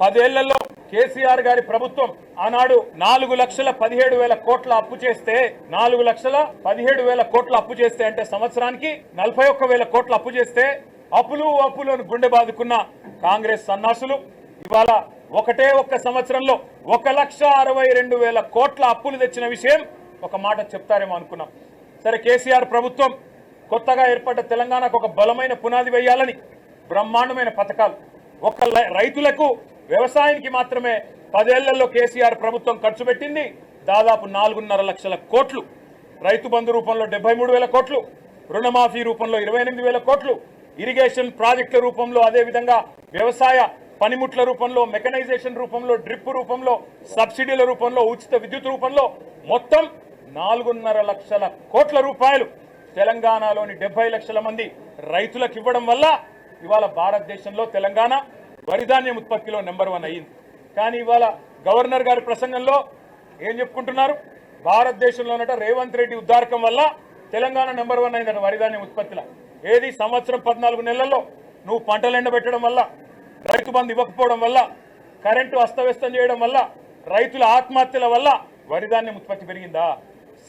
10 ఏళ్లలో కేసీఆర్ గారి ప్రభుత్వం ఆనాడు 4,17,000 కోట్ల అప్పు చేస్తే 4,17,000 కోట్ల అప్పు చేస్తే అంటే సంవత్సరానికి 41,000 కోట్ల అప్పు చేస్తే అప్పులను గుండె బాదుకున్న కాంగ్రెస్ సన్నాసులు ఇవాళ ఒక్క సంవత్సరంలో 1,62,000 కోట్ల అప్పులు తెచ్చిన విషయం ఒక మాట చెప్తారేమో అనుకున్నాం. సరే, కేసీఆర్ ప్రభుత్వం కొత్తగా ఏర్పడ్డ తెలంగాణకు ఒక బలమైన పునాది వేయాలని బ్రహ్మాండమైన పథకాలు రైతులకు వ్యవసాయానికి మాత్రమే 10 ఏళ్లలో కేసీఆర్ ప్రభుత్వం ఖర్చు పెట్టింది దాదాపు 4.5 లక్షల కోట్లు. రైతు బంధు రూపంలో 73,000 కోట్లు, రుణమాఫీ రూపంలో 28,000 కోట్లు, ఇరిగేషన్ ప్రాజెక్టుల రూపంలో, అదేవిధంగా వ్యవసాయ పనిముట్ల రూపంలో, మెకనైజేషన్ రూపంలో, డ్రిప్ రూపంలో, సబ్సిడీల రూపంలో, ఉచిత విద్యుత్ రూపంలో మొత్తం 4.5 లక్షల కోట్ల రూపాయలు తెలంగాణలోని 70 లక్షల మంది రైతులకు ఇవ్వడం వల్ల ఇవాళ భారతదేశంలో తెలంగాణ వరిధాన్యం ఉత్పత్తిలో నెంబర్ 1 అయ్యింది. కానీ ఇవాళ గవర్నర్ గారి ప్రసంగంలో ఏం చెప్పుకుంటున్నారు? భారతదేశంలోనట రేవంత్ రెడ్డి ఉద్దారకం వల్ల తెలంగాణ నెంబర్ 1 అయిందట వరిధాన్యం ఉత్పత్తిలో. ఏది సంవత్సరం 14 నెలల్లో నువ్వు పంటలు ఎండబెట్టడం వల్ల, రైతు బంధు ఇవ్వకపోవడం వల్ల, కరెంటు అస్తవ్యస్తం చేయడం వల్ల, రైతుల ఆత్మహత్యల వల్ల వరిధాన్యం ఉత్పత్తి పెరిగిందా?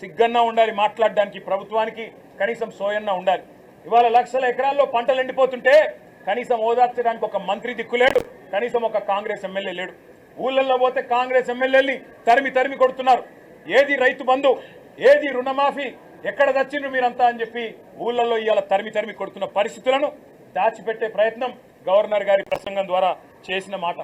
సిగ్గన్నా ఉండాలి మాట్లాడడానికి, ప్రభుత్వానికి కనీసం సోయన్నా ఉండాలి. ఇవాళ లక్షల ఎకరాల్లో పంటలు ఎండిపోతుంటే కనీసం ఓదార్చడానికి ఒక మంత్రి దిక్కులేడు, కనీసం ఒక కాంగ్రెస్ ఎమ్మెల్యే లేడు. ఊళ్ళల్లో పోతే కాంగ్రెస్ ఎమ్మెల్యేల్ని తరిమి కొడుతున్నారు. ఏది రైతు బంధు, ఏది రుణమాఫీ, ఎక్కడ దచ్చిండ్రు మీరంతా అని చెప్పి ఊళ్ళల్లో ఇవాళ తరిమి కొడుతున్న పరిస్థితులను దాచిపెట్టే ప్రయత్నం గవర్నర్ గారి ప్రసంగం ద్వారా చేసిన మాట.